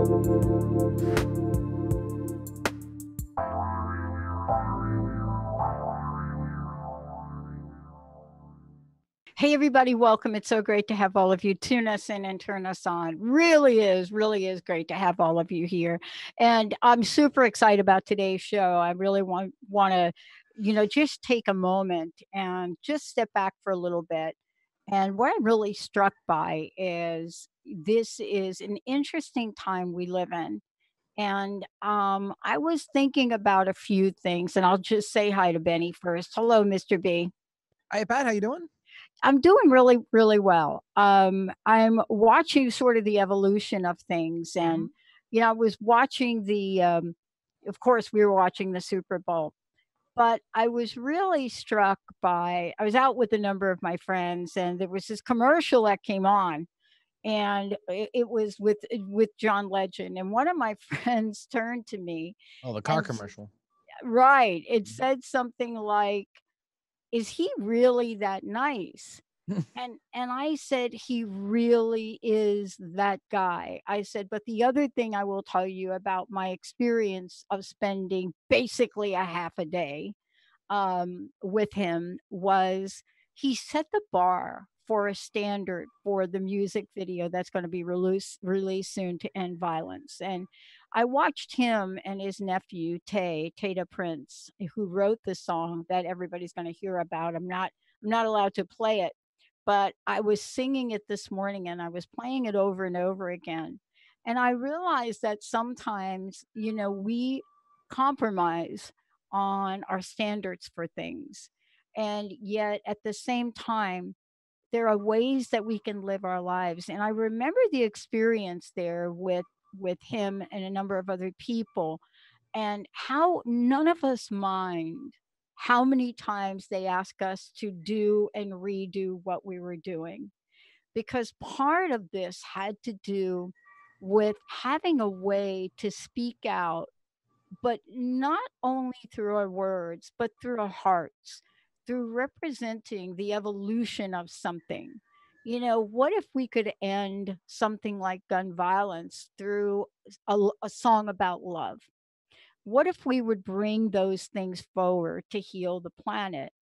Hey, everybody, welcome. It's so great to have all of you tune us in and turn us on. Really is great to have all of you here. And I'm super excited about today's show. I really want to, just take a moment and just step back for a little bit. And what I'm really struck by is this is an interesting time we live in. And I was thinking about a few things, and I'll just say hi to Benny first. Hello, Mr. B. Hi, Pat. How you doing? I'm doing really, really well. I'm watching sort of the evolution of things, and I was watching of course, we were watching the Super Bowl, but I was really struck by. I was out with a number of my friends, and there was this commercial that came on, and it was with John Legend, and one of my friends turned to me, Oh, the car and commercial. right, it said something like, "Is he really that nice?" And I said, "He really is that guy." I said, "But the other thing I will tell you about my experience of spending basically a half a day with him was he set the bar for a standard for the music video that's going to be released soon to end violence." And I watched him and his nephew Tata Prince, who wrote the song that everybody's going to hear about. I'm not allowed to play it, but I was singing it this morning and I was playing it over and over again. And I realized that sometimes, we compromise on our standards for things. And yet at the same time, there are ways that we can live our lives. And I remember the experience there with him and a number of other people, and how none of us mind how many times they ask us to do and redo what we were doing. Because part of this had to do with having a way to speak out, but not only through our words, but through our hearts, through representing the evolution of something. What if we could end something like gun violence through a song about love? What if we would bring those things forward to heal the planet?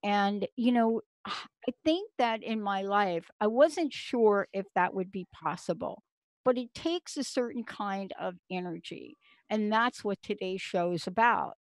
And, I think that in my life, I wasn't sure if that would be possible, but it takes a certain kind of energy. And that's what today's show is about.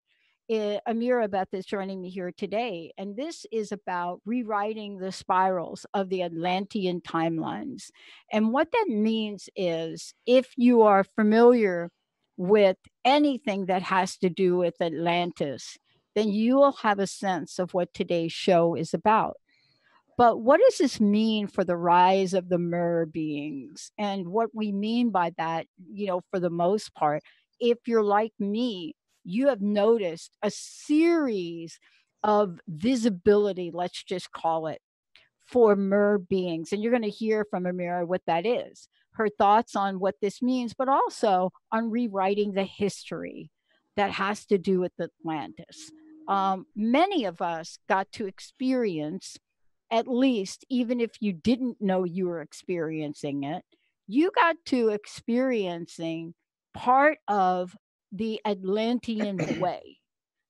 Ameera Beth is joining me here today, and this is about rewriting the spirals of the Atlantean timelines. And what that means is, if you are familiar with anything that has to do with Atlantis, then you will have a sense of what today's show is about. But what does this mean for the rise of the Mer Beings? And what we mean by that, for the most part, if you're like me, you have noticed a series of visibility, let's just call it, for Mer Beings. And you're going to hear from Ameera what that is, her thoughts on what this means, but also on rewriting the history that has to do with Atlantis. Many of us got to experience, at least, even if you didn't know you were experiencing it, you got to experiencing part of the Atlantean way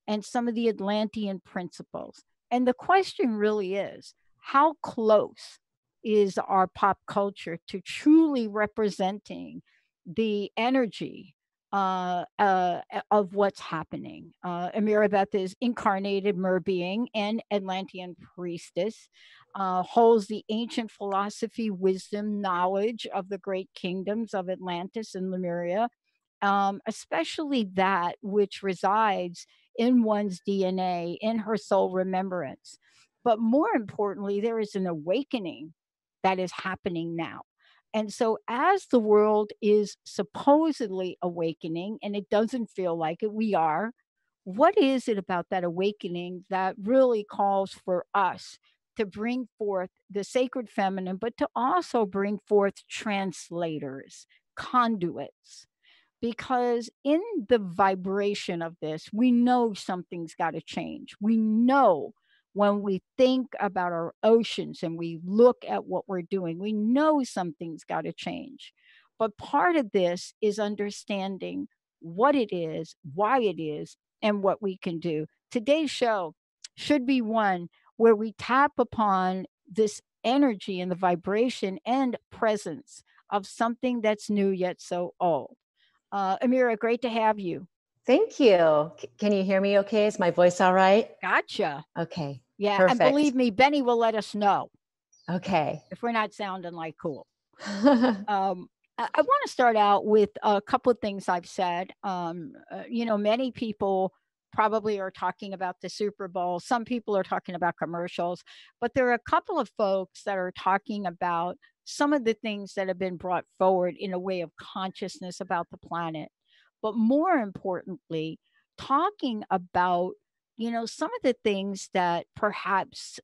and some of the Atlantean principles. And the question really is, how close is our pop culture to truly representing the energy of what's happening? Ameera Beth is incarnated Mer being and Atlantean priestess, holds the ancient philosophy, wisdom, knowledge of the great kingdoms of Atlantis and Lemuria, especially that which resides in one's DNA, in her soul remembrance. But more importantly, there is an awakening that is happening now. And so, as the world is supposedly awakening, and it doesn't feel like it, we are, what is it about that awakening that really calls for us to bring forth the sacred feminine, but to also bring forth translators, conduits? Because in the vibration of this, we know something's got to change. We know when we think about our oceans and we look at what we're doing, we know something's got to change. But part of this is understanding what it is, why it is, and what we can do. Today's show should be one where we tap upon this energy and the vibration and presence of something that's new yet so old. Ameera, great to have you. Thank you. Can you hear me okay? Is my voice all right? Gotcha. Okay. Yeah, and Perfect. believe me, Benny will let us know Okay. if we're not sounding like cool. I want to start out with a couple of things I've said. Many people probably are talking about the Super Bowl. Some people are talking about commercials, but there are a couple of folks that are talking about some of the things that have been brought forward in a way of consciousness about the planet. But more importantly, talking about some of the things that perhaps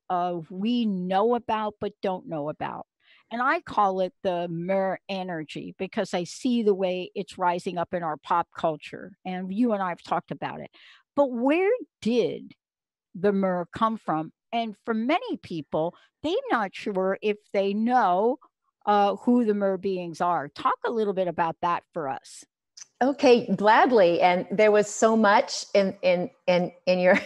we know about but don't know about. And I call it the Mer energy because I see the way it's rising up in our pop culture. And you and I have talked about it. But where did the Mer come from? And for many people, they're not sure if they know who the Mer beings are. Talk a little bit about that for us. Okay, gladly. And there was so much in your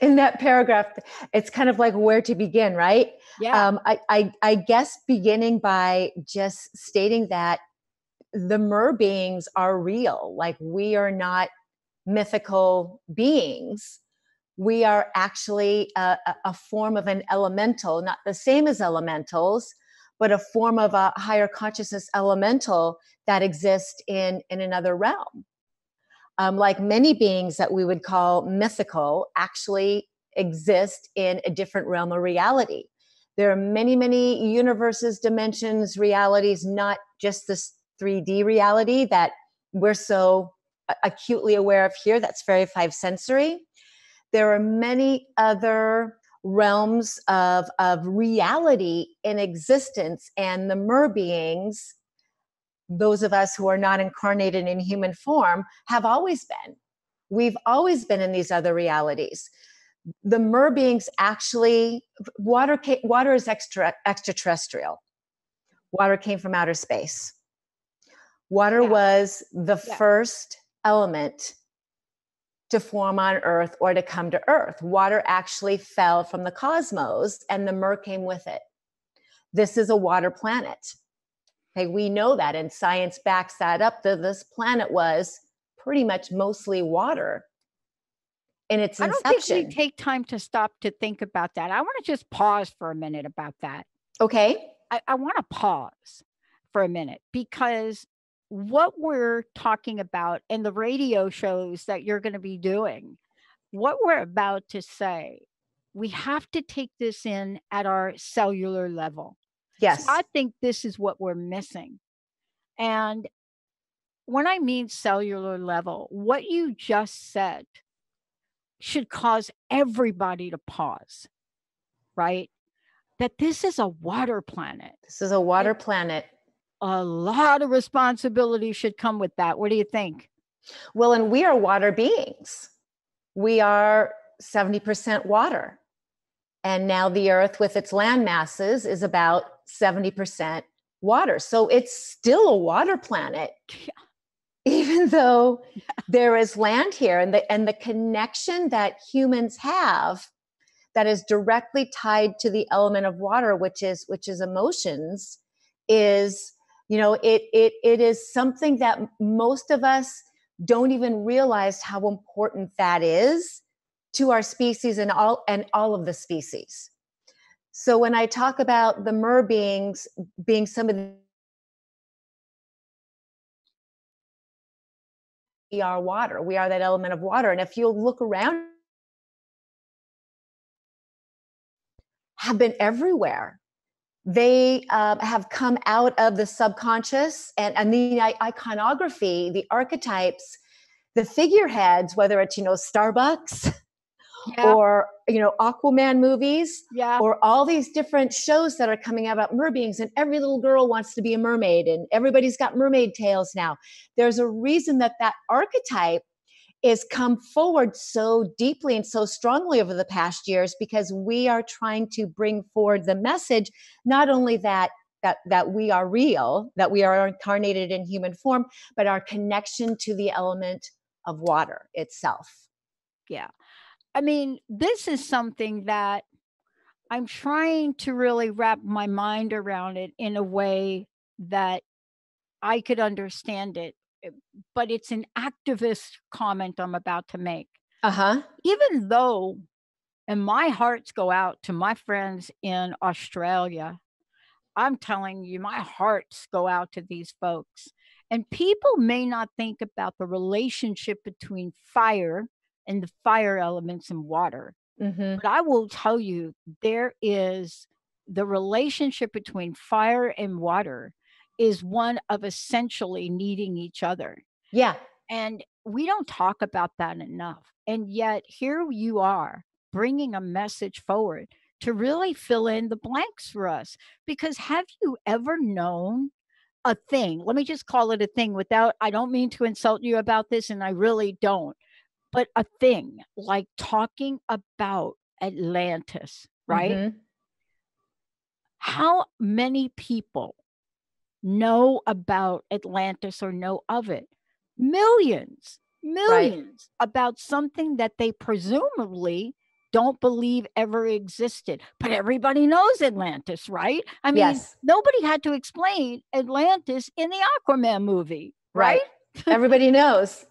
in that paragraph. It's kind of like where to begin, right? Yeah. I guess beginning by just stating that the Mer beings are real. Like, we are not mythical beings. We are actually a form of an elemental, not the same as elementals, but a form of a higher consciousness elemental that exists in another realm. Like many beings that we would call mythical actually exist in a different realm of reality. There are many, many universes, dimensions, realities, not just this 3D reality that we're so acutely aware of here. That's very five sensory. There are many other realms of reality in existence, and the Mer beings, those of us who are not incarnated in human form, have always been. We've always been in these other realities. The Mer beings actually, water is extraterrestrial. Water came from outer space. Water was the first element to form on Earth or to come to Earth. Water actually fell from the cosmos and the Mer came with it. This is a water planet. Okay, we know that, and science backs that up, that this planet was pretty much mostly water in its inception. I don't think we take time to stop to think about that. I want to just pause for a minute about that. Okay. I want to pause for a minute because what we're talking about and the radio shows that you're going to be doing, what we're about to say, we have to take this in at our cellular level. Yes. So I think this is what we're missing. And when I mean cellular level, what you just said should cause everybody to pause, right? That this is a water planet. This is a water planet. A lot of responsibility should come with that. What do you think? Well, and we are water beings. We are 70% water. And now the Earth, with its land masses, is about 70% water. So it's still a water planet, even though there is land here. And the connection that humans have that is directly tied to the element of water, which is emotions, is, it is something that most of us don't even realize how important that is to our species and all of the species. So when I talk about the Mer beings being some of we are water, we are that element of water. And if you look around, have been everywhere. They have come out of the subconscious, and the iconography, the archetypes, the figureheads, whether it's, Starbucks, or, Aquaman movies, or all these different shows that are coming out about mer beings, and every little girl wants to be a mermaid, and everybody's got mermaid tails now. There's a reason that archetype is come forward so deeply and so strongly over the past years, because we are trying to bring forward the message, not only that that we are real, that we are incarnated in human form, but our connection to the element of water itself. Yeah. I mean, this is something that I'm trying to really wrap my mind around it in a way that I could understand it. But it's an activist comment I'm about to make. Uh-huh. Even though, and my hearts go out to my friends in Australia, I'm telling you, my hearts go out to these folks. And people may not think about the relationship between fire and the fire elements in water. Mm-hmm. But I will tell you, there is the relationship between fire and water is one of essentially needing each other. Yeah. And we don't talk about that enough. And yet, here you are bringing a message forward to really fill in the blanks for us. Because have you ever known a thing? Let me just call it a thing without, I don't mean to insult you about this, and I really don't, but a thing like talking about Atlantis, right? Mm-hmm. How many people know about Atlantis or know of it? Millions, Right. millions about something that they presumably don't believe ever existed. But everybody knows Atlantis, right? I mean, Yes. nobody had to explain Atlantis in the Aquaman movie, right? Right. Everybody knows.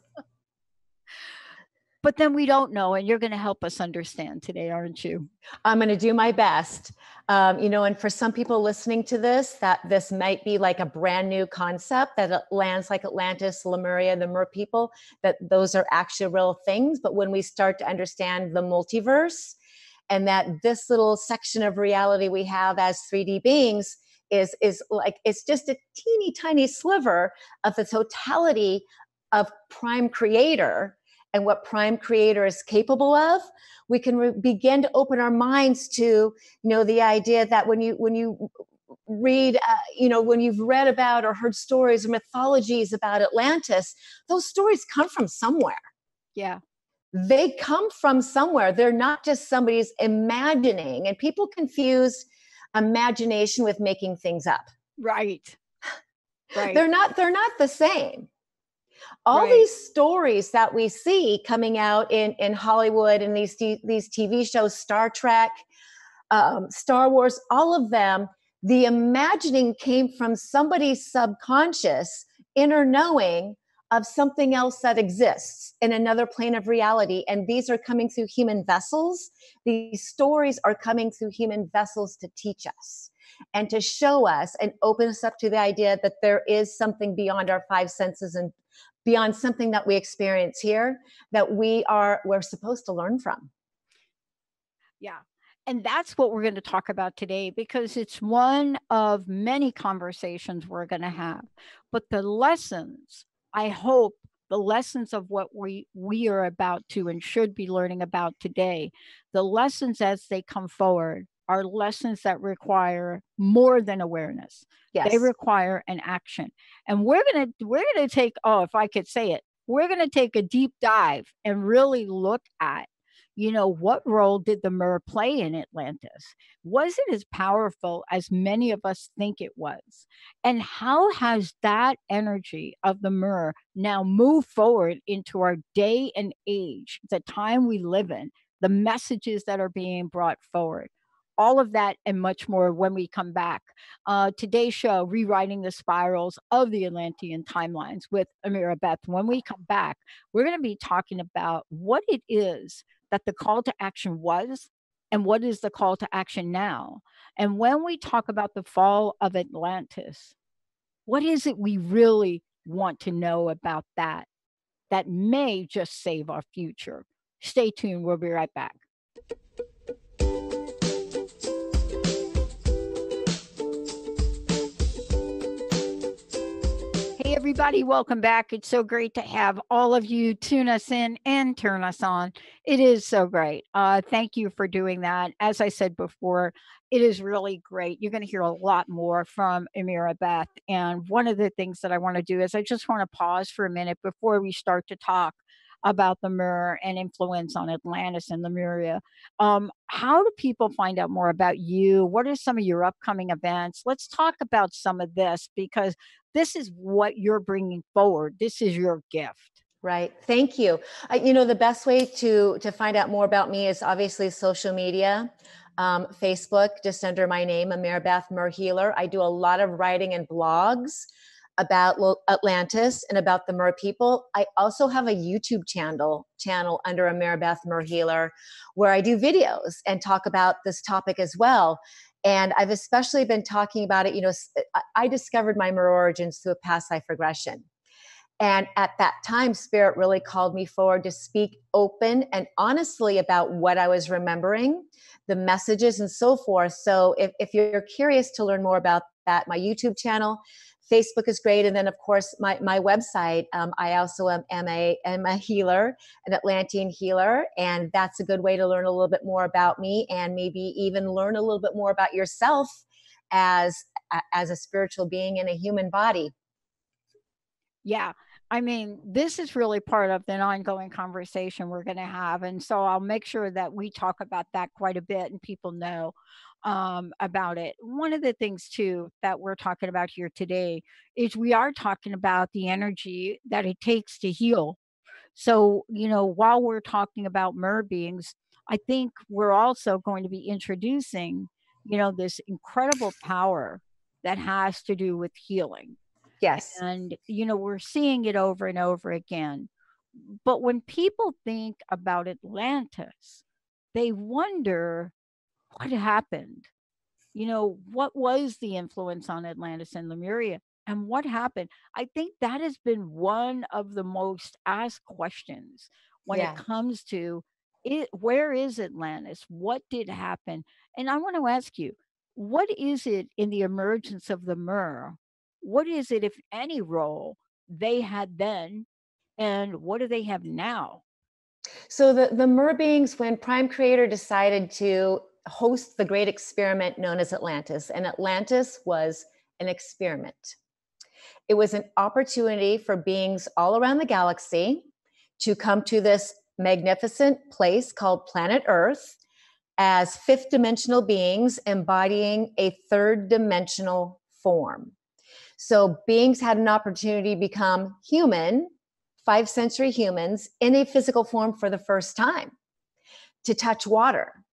But then we don't know, and you're going to help us understand today, aren't you? I'm going to do my best. And for some people listening to this, that this might be like a brand new concept, that lands like Atlantis, Lemuria, the Mer people, that those are actually real things. But when we start to understand the multiverse, and that this little section of reality we have as 3D beings is like, it's just a teeny tiny sliver of the totality of Prime Creator and what Prime Creator is capable of, we can begin to open our minds to, the idea that when you read, when you've read about or heard stories or mythologies about Atlantis, those stories come from somewhere. Yeah. They come from somewhere. They're not just somebody's imagining, and people confuse imagination with making things up. Right. Right. They're not the same. All Right. these stories that we see coming out in Hollywood and these TV shows, Star Trek, Star Wars, all of them, the imagining came from somebody's subconscious inner knowing of something else that exists in another plane of reality. And these are coming through human vessels. These stories are coming through human vessels to teach us and to show us and open us up to the idea that there is something beyond our five senses and beyond something that we experience here that we're supposed to learn from. Yeah. And that's what we're going to talk about today, because it's one of many conversations we're going to have. But the lessons, I hope, the lessons of what we are about to and should be learning about today, the lessons as they come forward are lessons that require more than awareness. Yes. They require an action. And we're going to take, oh, if I could say it, we're going to take a deep dive and really look at, what role did the Mer play in Atlantis? Was it as powerful as many of us think it was? And how has that energy of the Mer now moved forward into our day and age, the time we live in, the messages that are being brought forward? All of that and much more when we come back. Today's show, Rewriting the Spirals of the Atlantean Timelines with Ameera Beth. When we come back, we're going to be talking about what it is that the call to action was and what is the call to action now. And when we talk about the fall of Atlantis, what is it we really want to know about that may just save our future? Stay tuned. We'll be right back. Hey, everybody, welcome back. It's so great to have all of you tune us in and turn us on. It is so great. Thank you for doing that. As I said before, it is really great. You're going to hear a lot more from Ameera Beth. And one of the things that I want to do is I just want to pause for a minute before we start to talk about the Mer and influence on Atlantis and Lemuria. How do people find out more about you? What are some of your upcoming events? Let's talk about some of this because this is what you're bringing forward. This is your gift. Right. Thank you. The best way to find out more about me is obviously social media, Facebook, just under my name, Ameera Beth Mer Healer. I do a lot of writing and blogs about Atlantis and about the Mer people. I also have a YouTube channel under Ameera Beth Mer Healer, where I do videos and talk about this topic as well. And I've especially been talking about it. I discovered my Mer origins through a past life regression. And at that time, Spirit really called me forward to speak open and honestly about what I was remembering, the messages, and so forth. So if you're curious to learn more about that, my YouTube channel, Facebook is great. And then, of course, my website. I also am a healer, an Atlantean healer. And that's a good way to learn a little bit more about me and maybe even learn a little bit more about yourself as a spiritual being in a human body. Yeah. I mean, this is really part of an ongoing conversation we're going to have. And so I'll make sure that we talk about that quite a bit and people know about it. One of the things, too, that we're talking about here today is we are talking about the energy that it takes to heal. So, while we're talking about mer beings, I think we're also going to be introducing, this incredible power that has to do with healing. Yes. And, we're seeing it over and over again. But when people think about Atlantis, they wonder what happened. What was the influence on Atlantis and Lemuria? And what happened? I think that has been one of the most asked questions when it Yeah. comes to it. Where is Atlantis? What did happen? And I want to ask you, what is it in the emergence of the Mer? What is it, if any, role they had then? And what do they have now? So the Mer beings, when Prime Creator decided to host the great experiment known as Atlantis, and Atlantis was an experiment. It was an opportunity for beings all around the galaxy to come to this magnificent place called planet Earth as fifth dimensional beings embodying a third dimensional form. So beings had an opportunity to become human, 5th century humans, in a physical form for the first time, to touch water,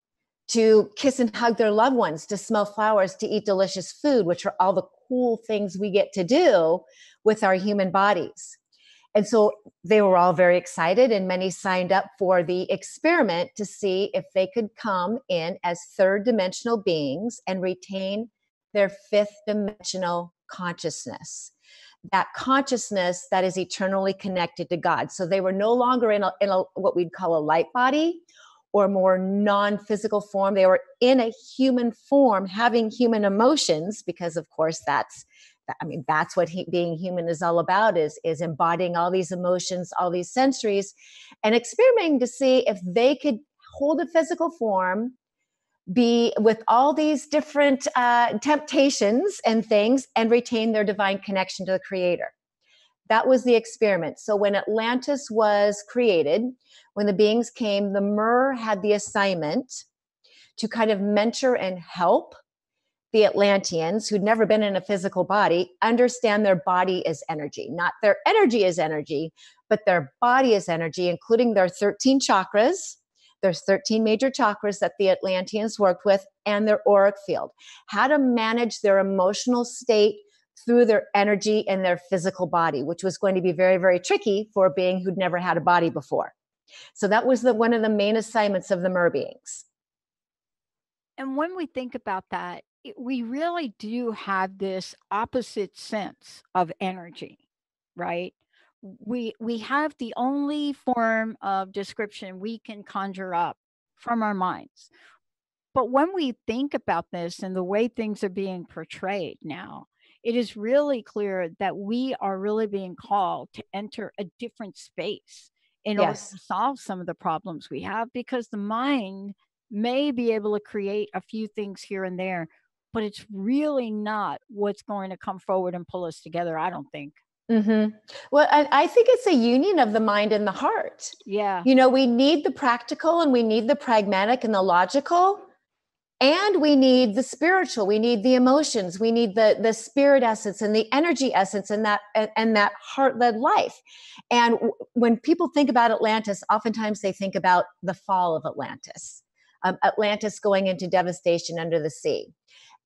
to kiss and hug their loved ones, to smell flowers, to eat delicious food, which are all the cool things we get to do with our human bodies. And so they were all very excited, and many signed up for the experiment to see if they could come in as third dimensional beings and retain their fifth dimensional consciousness. That consciousness that is eternally connected to God. So they were no longer in a what we'd call a light body or more non-physical form. They were in a human form, having human emotions, because of course that's what being human is all about, is embodying all these emotions, all these sensories, and experimenting to see if they could hold a physical form, be with all these different temptations and things, and retain their divine connection to the Creator. That was the experiment. So when Atlantis was created, when the beings came, the Mer had the assignment to kind of mentor and help the Atlanteans, who'd never been in a physical body, understand their body is energy. Not their energy is energy, but their body is energy, including their 13 chakras. There's 13 major chakras that the Atlanteans worked with, and their auric field. How to manage their emotional state through their energy and their physical body, which was going to be very, very tricky for a being who'd never had a body before. So that was one of the main assignments of the Mer beings. And when we think about that, we really do have this opposite sense of energy, right? We have the only form of description we can conjure up from our minds. But when we think about this and the way things are being portrayed now, it is really clear that we are really being called to enter a different space in order Yes. to solve some of the problems we have, because the mind may be able to create a few things here and there, but it's really not what's going to come forward and pull us together, I don't think. Well, I think it's a union of the mind and the heart. Yeah. We need the practical and we need the pragmatic and the logical, and we need the spiritual. We need the emotions. We need the spirit essence and the energy essence and that heart-led life. And when people think about Atlantis, oftentimes they think about the fall of Atlantis, Atlantis going into devastation under the sea.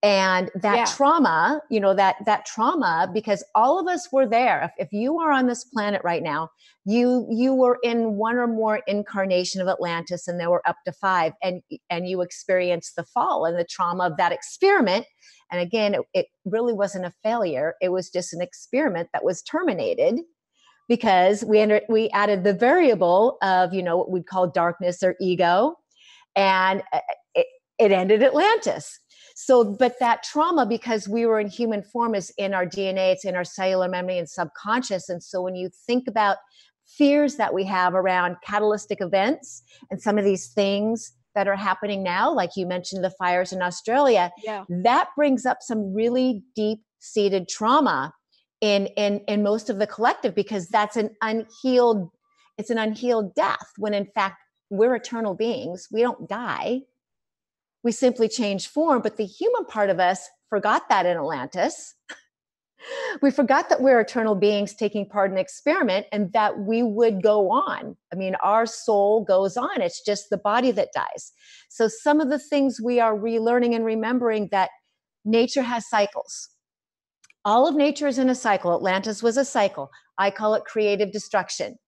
And that trauma, that trauma, because all of us were there. If you are on this planet right now, you were in one or more incarnation of Atlantis, and there were up to 5, and you experienced the fall and the trauma of that experiment. And again, it really wasn't a failure. It was just an experiment that was terminated because we added the variable of, what we'd call darkness or ego, and it ended Atlantis. So, but that trauma, because we were in human form, is in our DNA, it's in our cellular memory and subconscious. And so when you think about fears that we have around catalytic events and some of these things that are happening now, like you mentioned, the fires in Australia, that brings up some really deep-seated trauma in most of the collective, because that's an unhealed death, when in fact we're eternal beings. We don't die. We simply change form. But the human part of us forgot that in Atlantis. We forgot that we're eternal beings taking part in an experiment, and that we would go on. I mean, our soul goes on. It's just the body that dies. So some of the things we are relearning and remembering, that nature has cycles. All of nature is in a cycle. Atlantis was a cycle. I call it creative destruction.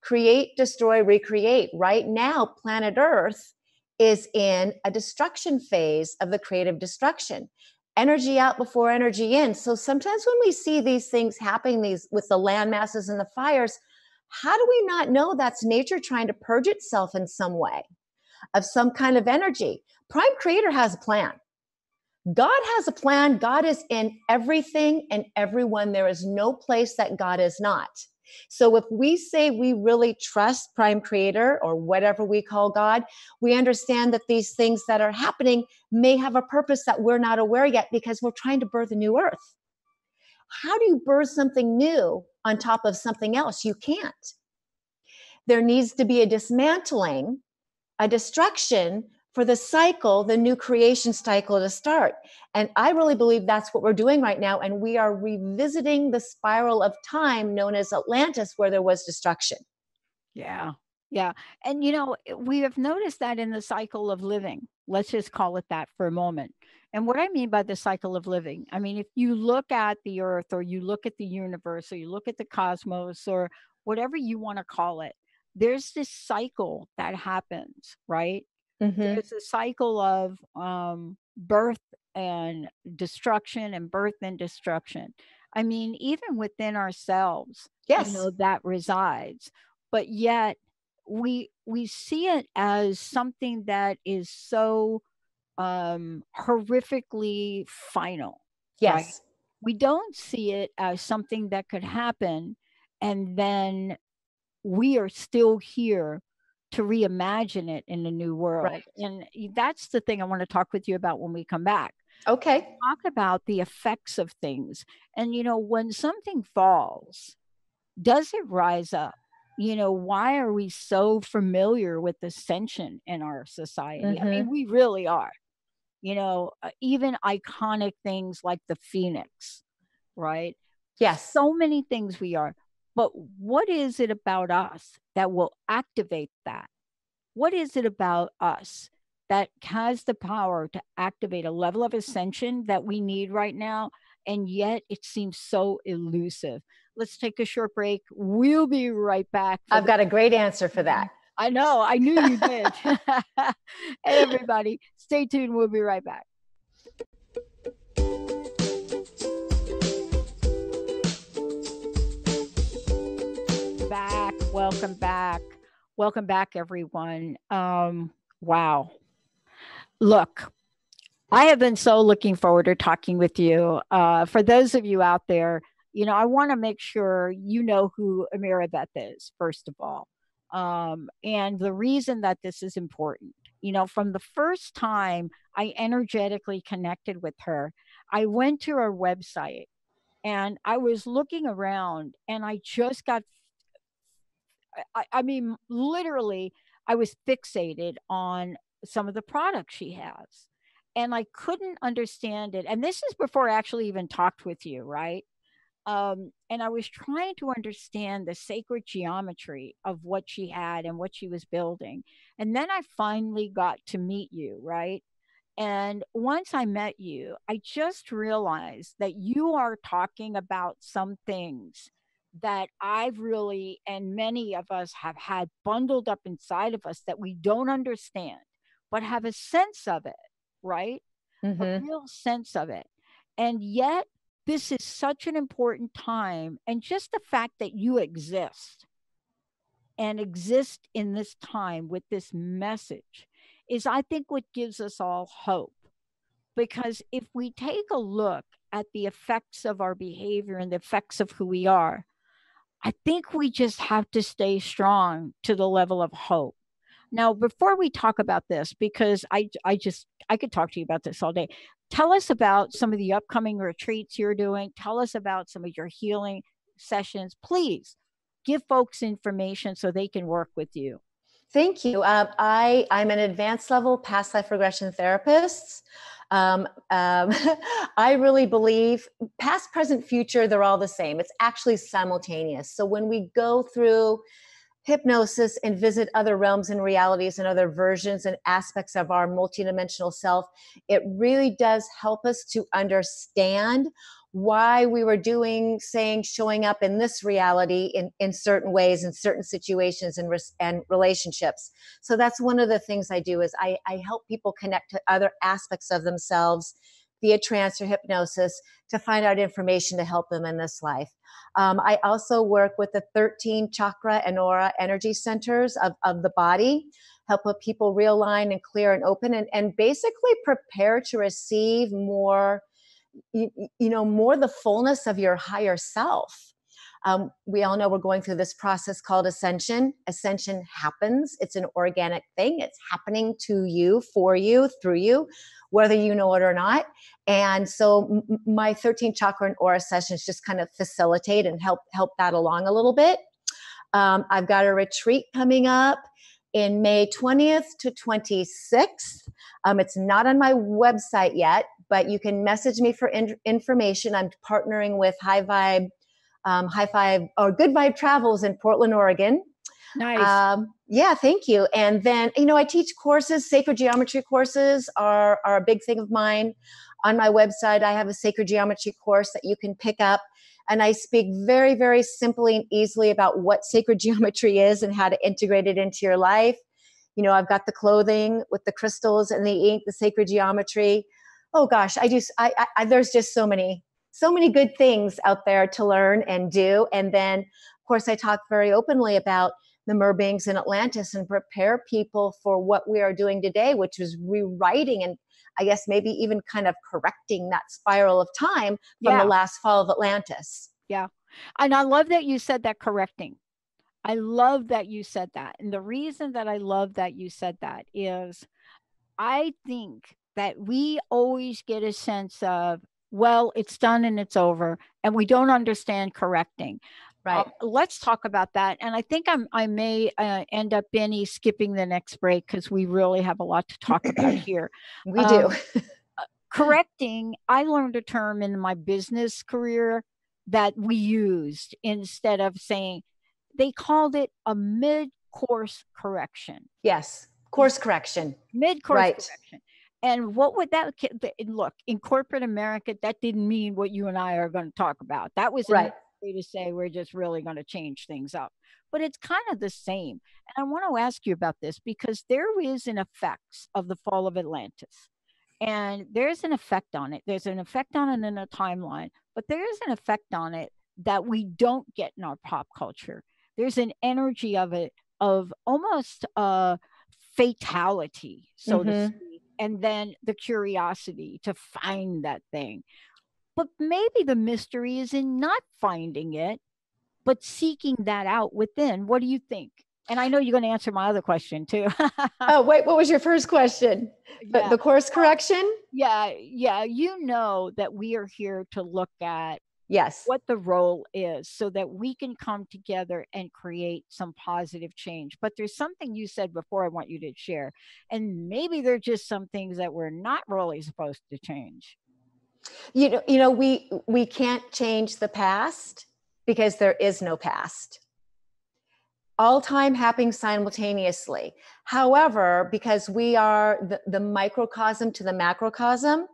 Create, destroy, recreate. Right now, planet Earth is in a destruction phase of the creative destruction. Energy out before energy in. So sometimes when we see these things happening, with the land masses and the fires, how do we not know that's nature trying to purge itself in some way of some kind of energy? Prime Creator has a plan. God has a plan. God is in everything and everyone. There is no place that God is not. So if we say we really trust Prime Creator, or whatever we call God, we understand that these things that are happening may have a purpose that we're not aware yet, because we're trying to birth a new earth. How do you birth something new on top of something else? You can't. There needs to be a dismantling, a destruction, for the cycle, the new creation cycle, to start. And I really believe that's what we're doing right now. And we are revisiting the spiral of time known as Atlantis, where there was destruction. Yeah. Yeah. And, we have noticed that in the cycle of living. Let's just call it that for a moment. And what I mean by the cycle of living, I mean, if you look at the earth, or you look at the universe, or you look at the cosmos, or whatever you want to call it, there's this cycle that happens, right? There's a cycle of birth and destruction, and birth and destruction. I mean, even within ourselves, Yes. that resides. But yet we see it as something that is so horrifically final, right? Yes. We don't see it as something that could happen, and then we are still here to reimagine it in a new world. Right. And that's the thing I want to talk with you about when we come back. Okay. Talk about the effects of things. And, when something falls, does it rise up? Why are we so familiar with ascension in our society? I mean, we really are. Even iconic things like the phoenix, right? Yes. So many things we are. But what is it about us that will activate that? What is it about us that has the power to activate a level of ascension that we need right now? And yet it seems so elusive. Let's take a short break. We'll be right back. I've got a great answer for that. I know. I knew you did. Hey, everybody, stay tuned. We'll be right back. Welcome back. Welcome back, everyone. Wow. Look, I have been so looking forward to talking with you. For those of you out there, I want to make sure you know who Ameera Beth is, first of all. And the reason that this is important, from the first time I energetically connected with her, I went to her website And I was looking around and I just got, I mean, literally, I was fixated on some of the products she has. And I couldn't understand it. And this is before I actually even talked with you, right? And I was trying to understand the sacred geometry of what she had and what she was building. And then I finally got to meet you, right? And once I met you, I just realized that you are talking about some things that I've really, and many of us have had bundled up inside of us that we don't understand, but have a sense of it, right? A Mm-hmm. real sense of it. And yet, this is such an important time. And just the fact that you exist and exist in this time with this message is, I think, what gives us all hope. Because if we take a look at the effects of our behavior and the effects of who we are, I think we just have to stay strong to the level of hope. Now, before we talk about this, because I could talk to you about this all day. Tell us about some of the upcoming retreats you're doing. Tell us about some of your healing sessions. Please give folks information so they can work with you. Thank you. I'm an advanced level past life regression therapist. I really believe past, present, future, they're all the same. It's actually simultaneous. So when we go through hypnosis and visit other realms and realities and other versions and aspects of our multidimensional self, it really does help us to understand why we were doing, saying, showing up in this reality in certain ways, in certain situations and relationships. So that's one of the things I do is I help people connect to other aspects of themselves via trance or hypnosis to find out information to help them in this life. I also work with the 13 chakra and aura energy centers of the body, help people realign and clear and open and basically prepare to receive more, more the fullness of your higher self. We all know we're going through this process called ascension. Ascension happens. It's an organic thing. It's happening to you, for you, through you, whether you know it or not. And so my 13 chakra and aura sessions just kind of facilitate and help that along a little bit. I've got a retreat coming up in May 20th to 26th. It's not on my website yet, but you can message me for information. I'm partnering with High Vibe or Good Vibe Travels in Portland, Oregon. Nice. Yeah, thank you. And then, I teach courses. Sacred geometry courses are a big thing of mine. On my website, I have a sacred geometry course that you can pick up. And I speak very, very simply and easily about what sacred geometry is and how to integrate it into your life. I've got the clothing with the crystals and the ink, the sacred geometry. Oh gosh, there's just so many good things out there to learn and do. And then, of course, I talk very openly about the Mer Beings in Atlantis and prepare people for what we are doing today, which is rewriting and I guess maybe even kind of correcting that spiral of time from the last Fall of Atlantis. Yeah. And I love that you said that, correcting. I love that you said that. And the reason that I love that you said that is I think that we always get a sense of, well, it's done and it's over, and we don't understand correcting. Right. Let's talk about that. And I think I may end up, Benny, skipping the next break because we really have a lot to talk about here. We do. Correcting, I learned a term in my business career that we used instead of saying, they called it a mid-course correction. Yes, course correction. Mid-course correction. And what would that look in corporate America? That didn't mean what you and I are going to talk about. That was a way to say we're just really going to change things up. But it's kind of the same. And I want to ask you about this because there is an effects of the fall of Atlantis. And there's an effect on it. There's an effect on it in a timeline, but there is an effect on it that we don't get in our pop culture. There's an energy of it, of almost fatality, so to speak, and then the curiosity to find that thing. But maybe the mystery is in not finding it, but seeking that out within. What do you think? And I know you're going to answer my other question too. Oh, wait, what was your first question? Yeah. The course correction? Yeah. You know that we are here to look at Yes. what the role is so that we can come together and create some positive change. But there's something you said before I want you to share. And maybe there're just some things that we're not really supposed to change. We can't change the past because there is no past. All time happening simultaneously. However, because we are the microcosm to the macrocosm,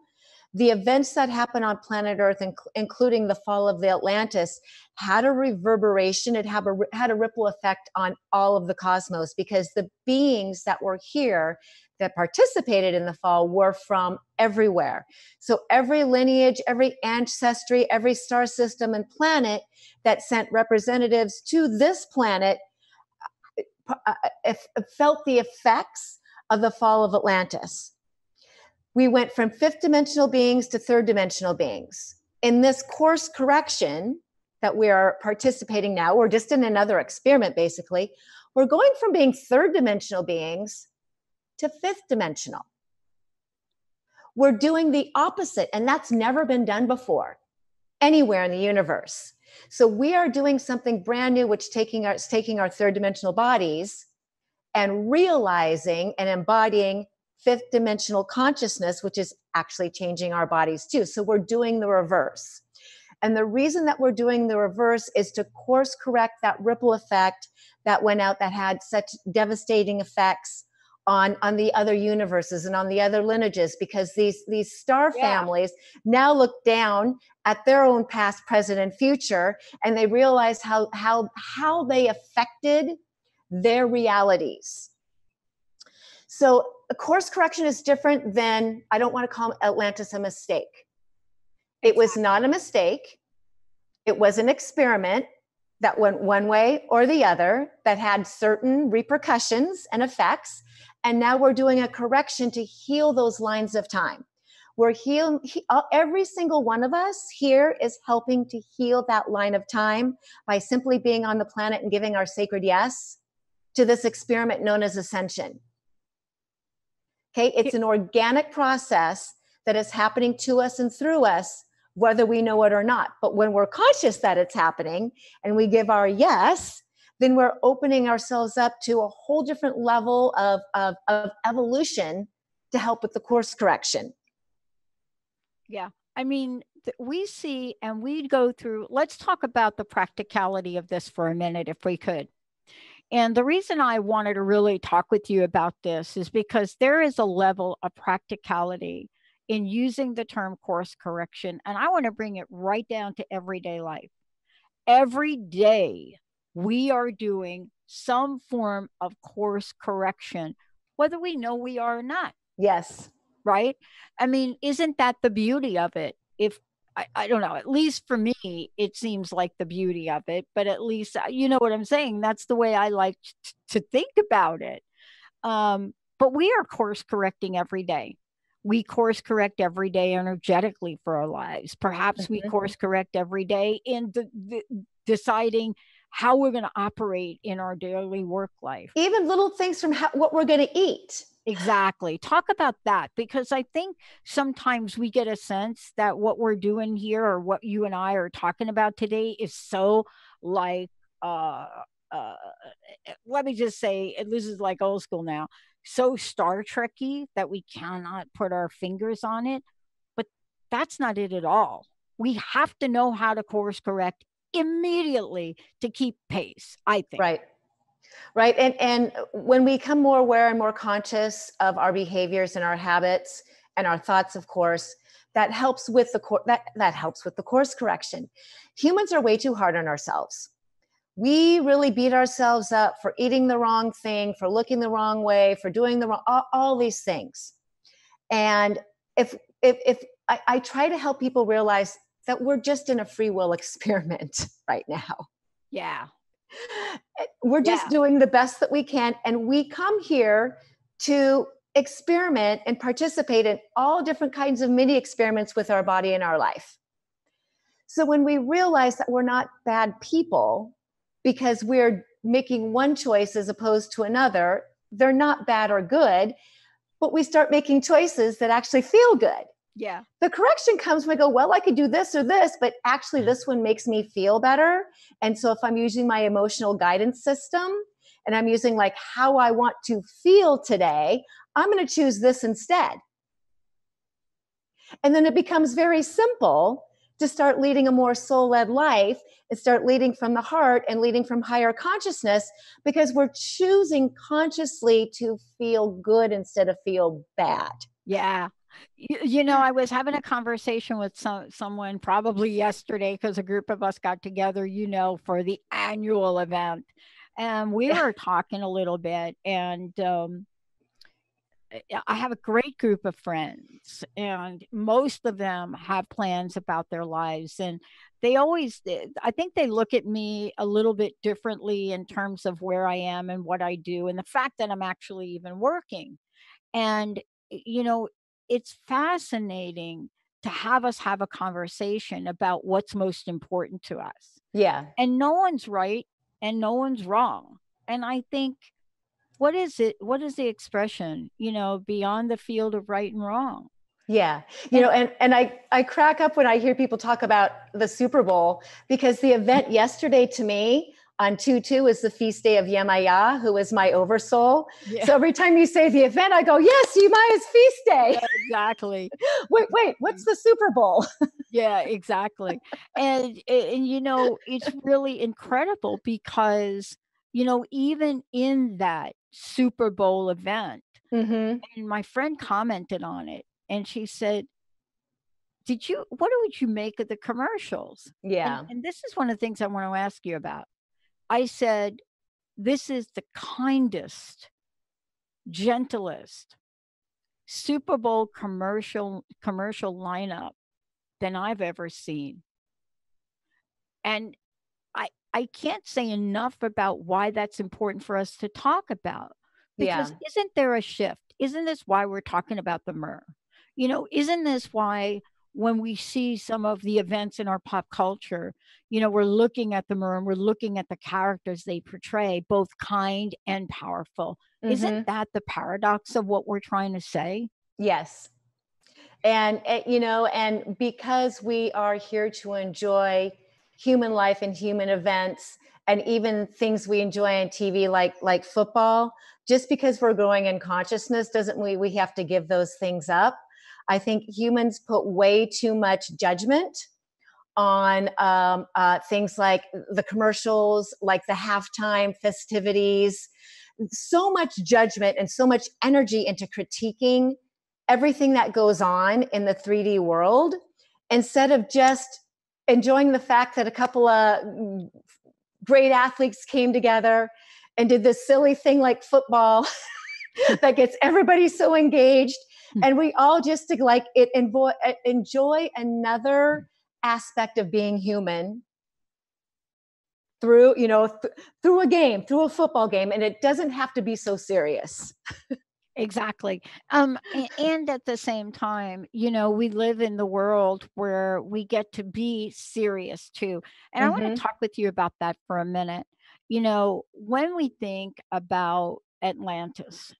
the events that happen on planet Earth, including the fall of the Atlantis, had a reverberation. It had a ripple effect on all of the cosmos, because the beings that were here that participated in the fall were from everywhere. So every lineage, every ancestry, every star system and planet that sent representatives to this planet felt the effects of the fall of Atlantis. We went from fifth dimensional beings to third dimensional beings. In this course correction that we are participating now, we're just in another experiment, basically. We're going from being third dimensional beings to fifth dimensional. We're doing the opposite, and that's never been done before anywhere in the universe. So we are doing something brand new, which is taking our third dimensional bodies and realizing and embodying fifth dimensional consciousness, which is actually changing our bodies too. So we're doing the reverse. And the reason that we're doing the reverse is to course correct that ripple effect that went out, that had such devastating effects on the other universes and on the other lineages, because these star families now look down at their own past, present, and future, and they realize how they affected their realities. So a course correction is different than, I don't want to call Atlantis a mistake. It was not a mistake. It was an experiment that went one way or the other, that had certain repercussions and effects. And now we're doing a correction to heal those lines of time. We're healing, every single one of us here is helping to heal that line of time by simply being on the planet and giving our sacred yes to this experiment known as ascension. Okay, it's an organic process that is happening to us and through us, whether we know it or not. But when we're conscious that it's happening and we give our yes, then we're opening ourselves up to a whole different level of evolution to help with the course correction. Yeah. I mean, we see and we go through, let's talk about the practicality of this for a minute, if we could. And the reason I wanted to really talk with you about this is because there is a level of practicality in using the term course correction. And I want to bring it right down to everyday life. Every day, we are doing some form of course correction, whether we know we are or not. Yes. Right? I mean, isn't that the beauty of it? If I don't know, at least for me, it seems like the beauty of it, but at least, you know what I'm saying? That's the way I like to think about it. But we are course correcting every day. We course correct every day energetically for our lives. Perhaps we course correct every day in deciding how we're going to operate in our daily work life. Even little things from what we're going to eat. Exactly. Talk about that, because I think sometimes we get a sense that what we're doing here, or what you and I are talking about today, is so like, let me just say, this is like old school now, so Star Trekky that we cannot put our fingers on it. But that's not it at all. We have to know how to course correct immediately to keep pace, I think. Right. Right. And when we become more aware and more conscious of our behaviors and our habits and our thoughts, of course, that helps with that helps with the course correction. Humans are way too hard on ourselves. We really beat ourselves up for eating the wrong thing, for looking the wrong way, for doing the wrong, all these things. And if I try to help people realize that we're just in a free will experiment right now. Yeah. We're just doing the best that we can. And we come here to experiment and participate in all different kinds of mini experiments with our body and our life. So when we realize that we're not bad people because we're making one choice as opposed to another, they're not bad or good, but we start making choices that actually feel good. Yeah. The correction comes when I go, well, I could do this or this, but actually this one makes me feel better. And so if I'm using my emotional guidance system and I'm using like how I want to feel today, I'm going to choose this instead. And then it becomes very simple to start leading a more soul-led life and start leading from the heart and leading from higher consciousness, because we're choosing consciously to feel good instead of feel bad. Yeah. I was having a conversation with someone probably yesterday because a group of us got together, for the annual event. And we Yeah. were talking a little bit, and I have a great group of friends, and most of them have plans about their lives. And I think they look at me a little bit differently in terms of where I am and what I do, and the fact that I'm actually even working. And, you know, it's fascinating to have us have a conversation about what's most important to us. Yeah. And no one's right and no one's wrong. And I think, what is it? What is the expression, beyond the field of right and wrong? Yeah. And And I crack up when I hear people talk about the Super Bowl, because the event yesterday to me on 2/2 is the feast day of Yemaya, who is my oversoul. yeah, So every time you say the event, I go, yes, Yemaya's feast day. yeah, exactly. Wait, what's the Super Bowl? Yeah, exactly. And it's really incredible because, even in that Super Bowl event, Mm-hmm. and my friend commented on it, and she said, what would you make of the commercials? And Yeah. and this is one of the things I want to ask you about. I said, this is the kindest, gentlest Super Bowl commercial lineup than I've ever seen. And I can't say enough about why that's important for us to talk about, because Yeah. isn't there a shift? Isn't this why we're talking about the Mer? Isn't this why when we see some of the events in our pop culture, we're looking at the Mer and we're looking at the characters they portray, both kind and powerful. Isn't Mm-hmm. that the paradox of what we're trying to say? Yes. And and because we are here to enjoy human life and human events, and even things we enjoy on TV, like football, just because we're growing in consciousness doesn't mean we have to give those things up. I think humans put way too much judgment on things like the commercials, like the halftime festivities, so much judgment and so much energy into critiquing everything that goes on in the 3D world, instead of just enjoying the fact that a couple of great athletes came together and did this silly thing like football that gets everybody so engaged. And we all just to like it enjoy another aspect of being human through through a game, through a football game, and it doesn't have to be so serious. Exactly. And at the same time, we live in the world where we get to be serious too. And I want to Mm-hmm. talk with you about that for a minute. When we think about Atlantis,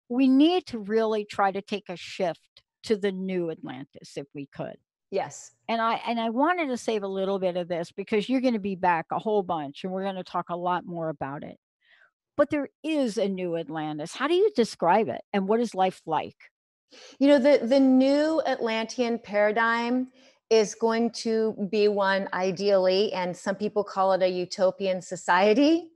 we need to really try to take a shift to the new Atlantis if we could. Yes. And I wanted to save a little bit of this because you're going to be back a whole bunch and we're going to talk a lot more about it. But there is a new Atlantis. How do you describe it? And what is life like? The new Atlantean paradigm is going to be one, ideally, and some people call it a utopian society,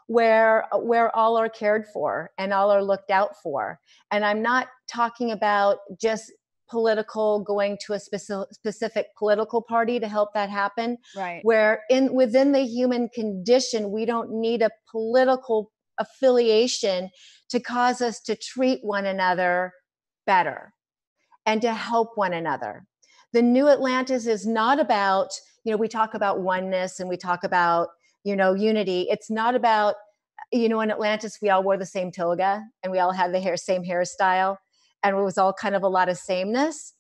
where all are cared for and all are looked out for. And I'm not talking about just political, going to a specific political party to help that happen, Right. where within the human condition we don't need a political affiliation to cause us to treat one another better and to help one another. The new Atlantis is not about, we talk about oneness and we talk about, unity. It's not about, in Atlantis, we all wore the same toga and we all had the same hairstyle, and it was all kind of a lot of sameness.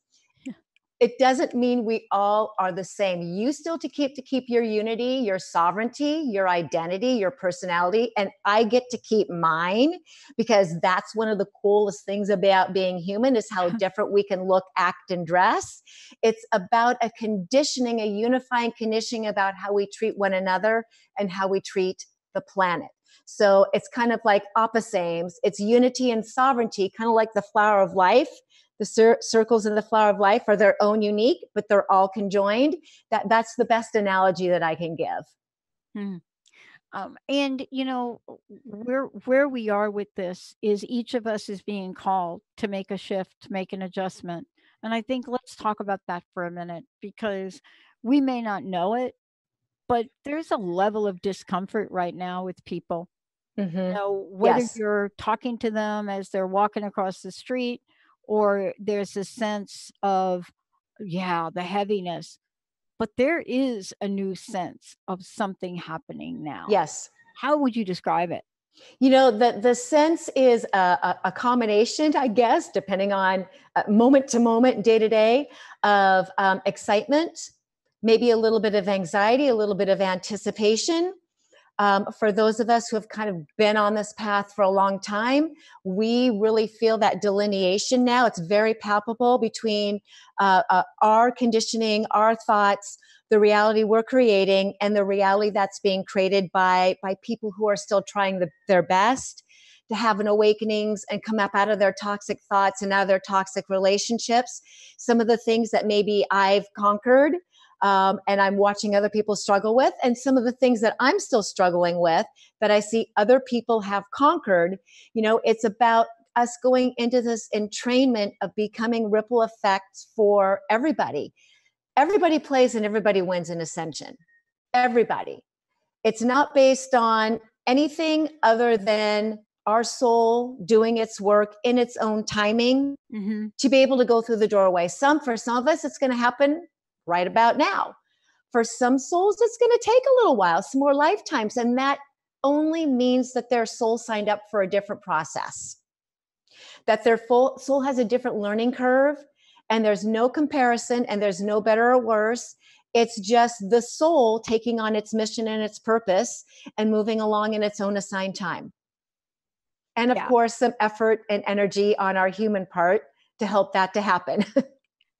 It doesn't mean we all are the same. You still to keep your unity, your sovereignty, your identity, your personality, and I get to keep mine, because that's one of the coolest things about being human, is how different we can look, act, and dress. It's about a conditioning, a unifying conditioning about how we treat one another and how we treat the planet. So it's kind of like opposites. It's unity and sovereignty, kind of like the flower of life. The circles in the flower of life are their own unique, but they're all conjoined. That's the best analogy that I can give. Hmm. And where we are with this is each of us is being called to make a shift, to make an adjustment. And I think let's talk about that for a minute, because we may not know it, but there's a level of discomfort right now with people. Mm-hmm. Whether Yes. you're talking to them as they're walking across the street, or there's a sense of, yeah, the heaviness, but there is a new sense of something happening now. Yes. How would you describe it? The sense is a combination, I guess, depending on moment to moment, day to day, of excitement, maybe a little bit of anxiety, a little bit of anticipation. For those of us who have kind of been on this path for a long time, we really feel that delineation now. It's very palpable between our conditioning, our thoughts, the reality we're creating, and the reality that's being created by people who are still trying their best to have an awakenings and come up out of their toxic thoughts and out of their toxic relationships. Some of the things that maybe I've conquered, and I'm watching other people struggle with, and some of the things that I'm still struggling with that I see other people have conquered. It's about us going into this entrainment of becoming ripple effects for everybody. Everybody plays and everybody wins in Ascension. Everybody. It's not based on anything other than our soul doing its work in its own timing Mm-hmm. to be able to go through the doorway. For some of us, it's going to happen right about now. For some souls, it's going to take a little while, some more lifetimes. And that only means that their soul signed up for a different process, that their soul has a different learning curve, and there's no comparison, and there's no better or worse. It's just the soul taking on its mission and its purpose and moving along in its own assigned time. And of Yeah. course, some effort and energy on our human part to help that to happen.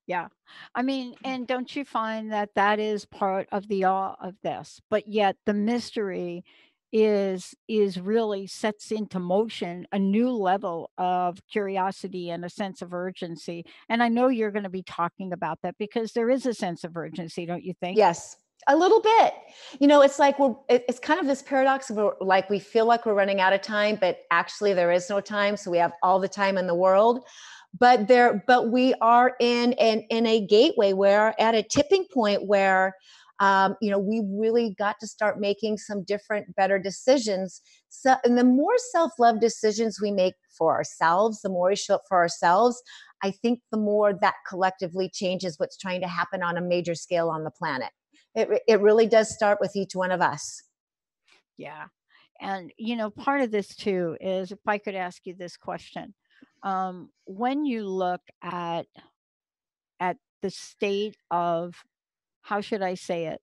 Yeah. I mean, and don't you find that that is part of the awe of this? But yet the mystery is really sets into motion a new level of curiosity and a sense of urgency. And I know you're going to be talking about that, because there is a sense of urgency, don't you think? Yes, a little bit. It's like it's kind of this paradox of, like, we feel like we're running out of time, but actually there is no time. So we have all the time in the world. But we are in a gateway, where at a tipping point where we really got to start making some different, better decisions. So, and the more self-love decisions we make for ourselves, the more we show up for ourselves, I think the more that collectively changes what's trying to happen on a major scale on the planet. It really does start with each one of us. Yeah. And, part of this too is, if I could ask you this question, when you look at the state of, how should I say it,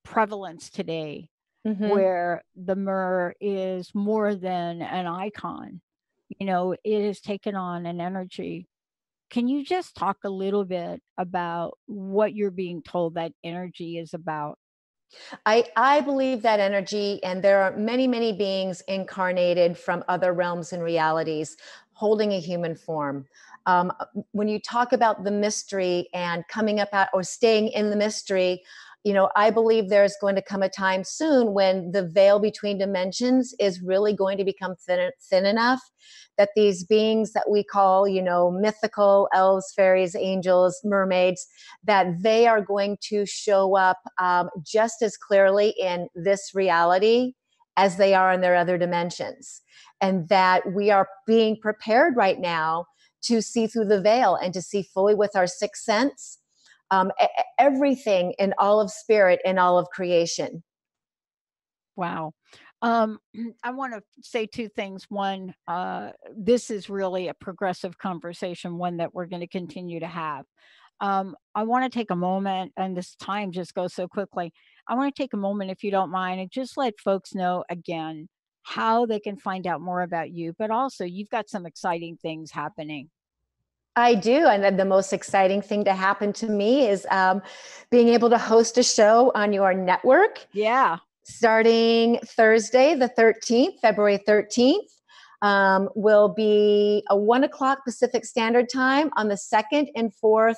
prevalence today, Mm-hmm. where the Mer is more than an icon, it has taken on an energy. Can you just talk a little bit about what you're being told that energy is about? I believe that energy, and there are many, many beings incarnated from other realms and realities holding a human form. When you talk about the mystery and coming up out or staying in the mystery, I believe there's going to come a time soon when the veil between dimensions is really going to become thin enough that these beings that we call, mythical elves, fairies, angels, mermaids, that they are going to show up just as clearly in this reality as they are in their other dimensions. And that we are being prepared right now to see through the veil and to see fully with our sixth sense, everything in all of spirit and all of creation. Wow. Um, I want to say two things. One, this is really a progressive conversation, one that we're going to continue to have. I want to take a moment, and this time just goes so quickly. I want to take a moment, if you don't mind, and just let folks know again how they can find out more about you. But also, you've got some exciting things happening. I do. And then the most exciting thing to happen to me is being able to host a show on your network Yeah. starting Thursday, the 13th, February 13th. Will be a 1 o'clock Pacific Standard Time on the second and fourth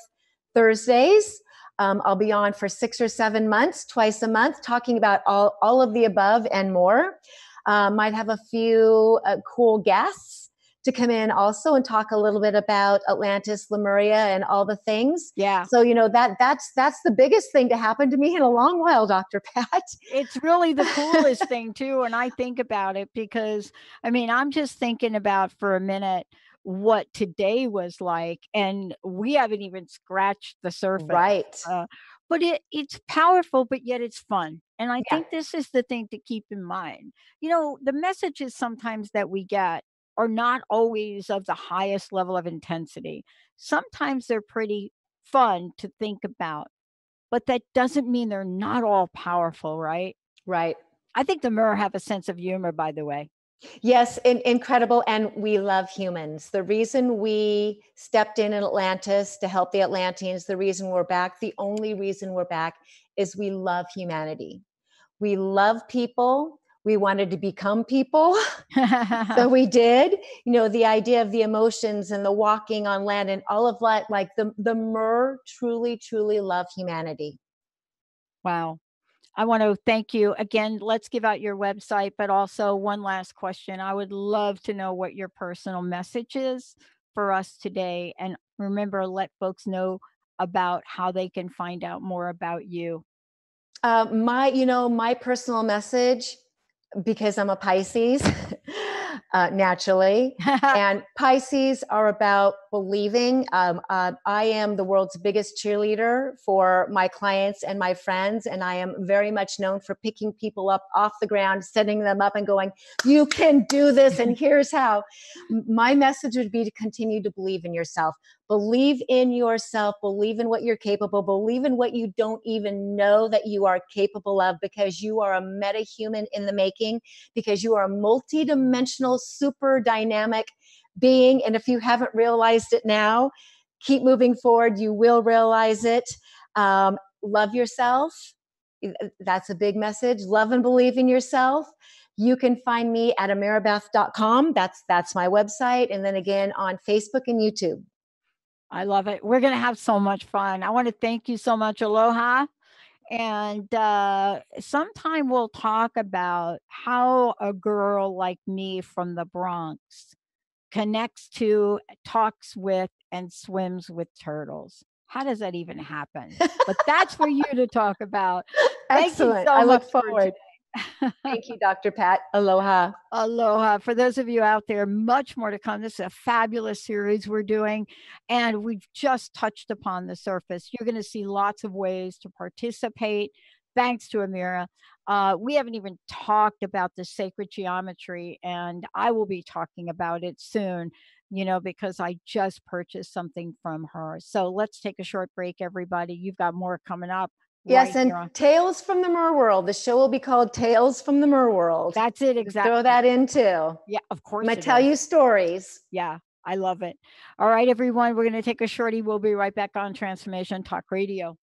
Thursdays. I'll be on for 6 or 7 months, twice a month, talking about all of the above and more. Might have a few cool guests to come in also and talk a little bit about Atlantis, Lemuria, and all the things. Yeah. So that's the biggest thing to happen to me in a long while, Dr. Pat. It's really the coolest thing too, and I think about it because, I mean, I'm just thinking about for a minute what today was like, and we haven't even scratched the surface. Right. Uh, but it's powerful, but yet it's fun, and I Yeah. think this is the thing to keep in mind. The messages sometimes that we get are not always of the highest level of intensity. Sometimes they're pretty fun to think about, but that doesn't mean they're not all powerful, right? Right. I think the Mer have a sense of humor, by the way. Yes, incredible. And we love humans. The reason we stepped in Atlantis to help the Atlanteans, the reason we're back, the only reason we're back is we love humanity. We love people. We wanted to become people. So we did. The idea of the emotions and the walking on land and all of that, like the Mer truly, truly love humanity. Wow. I want to thank you again. Let's give out your website, but also one last question. I would love to know what your personal message is for us today. And remember, let folks know about how they can find out more about you. My personal message, because I'm a Pisces, naturally. And Pisces are about believing. I am the world's biggest cheerleader for my clients and my friends. And I am very much known for picking people up off the ground, setting them up and going, you can do this. And here's how. My message would be to continue to believe in yourself. Believe in yourself, believe in what you're capable, believe in what you don't even know that you are capable of, because you are a meta-human in the making, because you are a multidimensional, super dynamic being. And if you haven't realized it now, keep moving forward. You will realize it. Love yourself. That's a big message. Love and believe in yourself. You can find me at ameerabeth.com. That's my website. And then again on Facebook and YouTube. I love it. We're going to have so much fun. I want to thank you so much. Aloha. And sometime we'll talk about how a girl like me from the Bronx connects to, talks with, and swims with turtles. How does that even happen? But that's for you to talk about. Thank you Excellent. so I much look for forward. today. Thank you, Dr. Pat. Aloha. Aloha. For those of you out there, much more to come. This is a fabulous series we're doing, and we've just touched upon the surface. You're going to see lots of ways to participate. Thanks to Ameera. We haven't even talked about the sacred geometry, and I will be talking about it soon, because I just purchased something from her. So let's take a short break, everybody. You've got more coming up Yes, right and here on. Tales from the Mer World. The show will be called Tales from the Mer World. That's it, Just throw exactly. that in too. Yeah, of I'm course going to it tell is. you stories. Yeah, I love it. All right, everyone, we're going to take a shorty. We'll be right back on Transformation Talk Radio.